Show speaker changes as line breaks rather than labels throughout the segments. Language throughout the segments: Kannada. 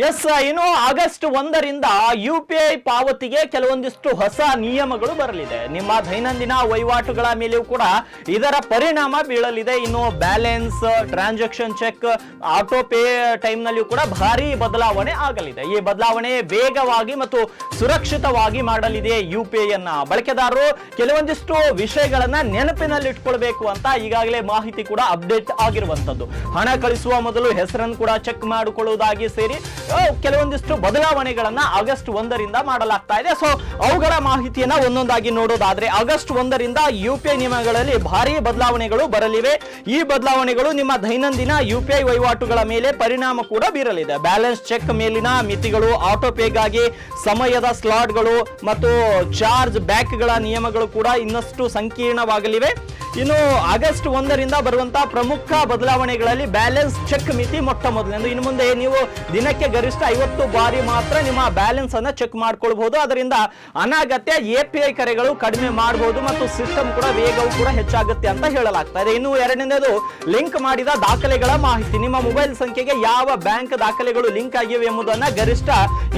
ಎಸ್, ಇನ್ನು ಆಗಸ್ಟ್ 1ರಿಂದ UPI ಪಾವತಿಗೆ ಕೆಲವೊಂದಿಷ್ಟು ಹೊಸ ನಿಯಮಗಳು ಬರಲಿದೆ. ನಿಮ್ಮ ದೈನಂದಿನ ವಹಿವಾಟುಗಳ ಮೇಲೆಯೂ ಕೂಡ ಇದರ ಪರಿಣಾಮ ಬೀಳಲಿದೆ. ಇನ್ನು balance, transaction check, auto pay time ನಲ್ಲಿಯೂ ಕೂಡ ಭಾರಿ ಬದಲಾವಣೆ ಆಗಲಿದೆ. ಈ ಬದಲಾವಣೆ ವೇಗವಾಗಿ ಮತ್ತು ಸುರಕ್ಷಿತವಾಗಿ ಮಾಡಲಿದೆ UPI ಅನ್ನ. ಬಳಕೆದಾರರು ಕೆಲವೊಂದಿಷ್ಟು ವಿಷಯಗಳನ್ನ ನೆನಪಿನಲ್ಲಿಟ್ಕೊಳ್ಬೇಕು ಅಂತ ಈಗಾಗಲೇ ಮಾಹಿತಿ ಕೂಡ ಅಪ್ಡೇಟ್ ಆಗಿರುವಂತದ್ದು. ಹಣ ಕಳಿಸುವ ಮೊದಲು ಹೆಸರನ್ನು ಕೂಡ ಚೆಕ್ ಮಾಡಿಕೊಳ್ಳುವುದಾಗಿ ಸೇರಿ ಕೆಲವೊಂದಿಷ್ಟು ಬದಲಾವಣೆಗಳನ್ನ ಆಗಸ್ಟ್ 1ರಿಂದ ಮಾಡಲಾಗ್ತಾ ಇದೆ. ಸೊ ಅವುಗಳ ಮಾಹಿತಿಯನ್ನ ಒಂದೊಂದಾಗಿ ನೋಡೋದಾದ್ರೆ, ಆಗಸ್ಟ್ 1ರಿಂದ UPI ನಿಯಮಗಳಲ್ಲಿ ಭಾರಿ ಬದಲಾವಣೆಗಳು ಬರಲಿವೆ. ಈ ಬದಲಾವಣೆಗಳು ನಿಮ್ಮ ದೈನಂದಿನ UPI ವಹಿವಾಟುಗಳ ಮೇಲೆ ಪರಿಣಾಮ ಕೂಡ ಬೀರಲಿದೆ. ಬ್ಯಾಲೆನ್ಸ್ ಚೆಕ್ ಮೇಲಿನ ಮಿತಿಗಳು, ಆಟೋ ಪೇಗಾಗಿ ಸಮಯದ ಸ್ಲಾಟ್ಗಳು ಮತ್ತು ಚಾರ್ಜ್ ಬ್ಯಾಕ್ಗಳ ನಿಯಮಗಳು ಕೂಡ ಇನ್ನಷ್ಟು ಸಂಕೀರ್ಣವಾಗಲಿವೆ. ಇನ್ನು ಆಗಸ್ಟ್ 1ರಿಂದ ಬರುವಂತಹ ಪ್ರಮುಖ ಬದಲಾವಣೆಗಳಲ್ಲಿ ಬ್ಯಾಲೆನ್ಸ್ ಚೆಕ್ ಮಿತಿ ಮೊಟ್ಟ ಮೊದಲನೇದು. ಇನ್ನು ಮುಂದೆ ನೀವು ದಿನಕ್ಕೆ ಗರಿಷ್ಠ 50 ಬಾರಿ ಮಾತ್ರ ನಿಮ್ಮ ಬ್ಯಾಲೆನ್ಸ್ ಅನ್ನ ಚೆಕ್ ಮಾಡ್ಕೊಳ್ಬಹುದು. ಅದರಿಂದ ಅನಗತ್ಯ API ಕರೆಗಳು ಕಡಿಮೆ ಮಾಡಬಹುದು ಮತ್ತು ಸಿಸ್ಟಮ್ ಕೂಡ ವೇಗವು ಕೂಡ ಹೆಚ್ಚಾಗುತ್ತೆ ಅಂತ ಹೇಳಲಾಗ್ತಾ ಇದೆ. ಇನ್ನು ಎರಡನೇದು ಲಿಂಕ್ ಮಾಡಿದ ದಾಖಲೆಗಳ ಮಾಹಿತಿ. ನಿಮ್ಮ ಮೊಬೈಲ್ ಸಂಖ್ಯೆಗೆ ಯಾವ ಬ್ಯಾಂಕ್ ದಾಖಲೆಗಳು ಲಿಂಕ್ ಆಗಿವೆ ಎಂಬುದನ್ನ ಗರಿಷ್ಠ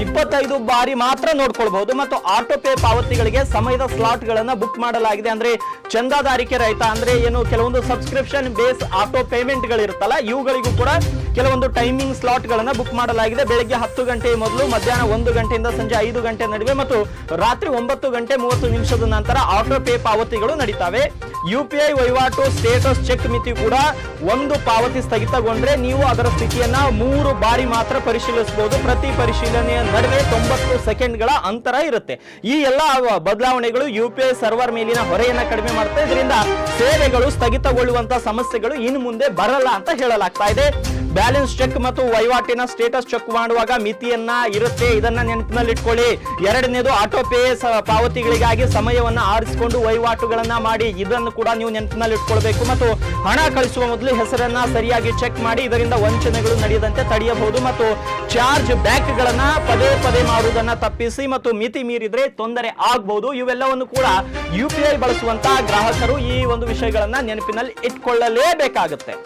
25 ಬಾರಿ ಮಾತ್ರ ನೋಡ್ಕೊಳ್ಬಹುದು. ಮತ್ತು ಆಟೋ ಪೇ ಪಾವತಿಗಳಿಗೆ ಸಮಯದ ಸ್ಲಾಟ್ ಗಳನ್ನ ಬುಕ್ ಮಾಡಲಾಗಿದೆ. ಅಂದ್ರೆ ಚಂದಾದಾರಿಕೆ ರಹಿತ, ಅಂದ್ರೆ ಏನು ಕೆಲವೊಂದು ಸಬ್ಸ್ಕ್ರಿಪ್ಷನ್ ಬೇಸ್ ಆಟೋ ಪೇಮೆಂಟ್ ಗಳಿರುತ್ತಲ್ಲ, ಇವುಗಳಿಗೂ ಕೂಡ ಕೆಲವೊಂದು ಟೈಮಿಂಗ್ ಸ್ಲಾಟ್ ಗಳನ್ನ ಬುಕ್ ಮಾಡಲಾಗಿದೆ. ಬೆಳಗ್ಗೆ 10 ಗಂಟೆ ಮೊದಲು, ಮಧ್ಯಾಹ್ನ 1 ಗಂಟೆಯಿಂದ ಸಂಜೆ 5 ಗಂಟೆ ನಡುವೆ ಮತ್ತು ರಾತ್ರಿ 9:30 ನಂತರ ಆಟೋ ಪೇ ಪಾವತಿಗಳು ನಡೀತವೆ. UPI ವಹಿವಾಟು ಸ್ಟೇಟಸ್ ಚೆಕ್ ಮಿತಿ ಕೂಡ ಒಂದು ಪಾವತಿ ಸ್ಥಗಿತಗೊಂಡ್ರೆ ನೀವು ಅದರ ಸ್ಥಿತಿಯನ್ನ 3 ಬಾರಿ ಮಾತ್ರ ಪರಿಶೀಲಿಸಬಹುದು. ಪ್ರತಿ ಪರಿಶೀಲನೆಯ ನಡುವೆ 90 ಸೆಕೆಂಡ್ಗಳ ಅಂತರ ಇರುತ್ತೆ. ಈ ಎಲ್ಲ ಬದಲಾವಣೆಗಳು UPI ಸರ್ವರ್ ಮೇಲಿನ ಹೊರೆಯನ್ನ ಕಡಿಮೆ ಮಾಡುತ್ತೆ. ಇದರಿಂದ ಸೇವೆಗಳು ಸ್ಥಗಿತಗೊಳ್ಳುವಂತಹ ಸಮಸ್ಯೆಗಳು ಇನ್ನು ಮುಂದೆ ಬರಲ್ಲ ಅಂತ ಹೇಳಲಾಗ್ತಾ ಇದೆ. ಬ್ಯಾಲೆನ್ಸ್ ಚೆಕ್ ಮತ್ತು ವಹಿವಾಟಿನ ಸ್ಟೇಟಸ್ ಚೆಕ್ ಮಾಡುವಾಗ ಮಿತಿಯನ್ನ ಇರುತ್ತೆ, ಇದನ್ನ ನೆನಪಿನಲ್ಲಿಟ್ಕೊಳ್ಳಿ. ಎರಡನೇದು ಆಟೋ ಪೇ ಪಾವತಿಗಳಿಗಾಗಿ ಸಮಯವನ್ನ ಆರಿಸಿಕೊಂಡು ವಹಿವಾಟುಗಳನ್ನ ಮಾಡಿ, ಇದನ್ನು ಕೂಡ ನೀವು ನೆನಪಿನಲ್ಲಿಟ್ಕೊಳ್ಬೇಕು. ಮತ್ತು ಹಣ ಕಳಿಸುವ ಮೊದಲು ಹೆಸರನ್ನ ಸರಿಯಾಗಿ ಚೆಕ್ ಮಾಡಿ, ಇದರಿಂದ ವಂಚನೆಗಳು ನಡೆಯದಂತೆ ತಡೆಯಬಹುದು. ಮತ್ತು ಚಾರ್ಜ್ ಬ್ಯಾಕ್ ಗಳನ್ನ ಪದೇ ಪದೇ ಮಾಡುವುದನ್ನ ತಪ್ಪಿಸಿ ಮತ್ತು ಮಿತಿ ಮೀರಿದ್ರೆ ತೊಂದರೆ ಆಗಬಹುದು. ಇವೆಲ್ಲವನ್ನು ಕೂಡ UPI ಬಳಸುವಂತಹ ಗ್ರಾಹಕರು ಈ ಒಂದು ವಿಷಯಗಳನ್ನ ನೆನಪಿನಲ್ಲಿ ಇಟ್ಕೊಳ್ಳಲೇಬೇಕಾಗುತ್ತೆ.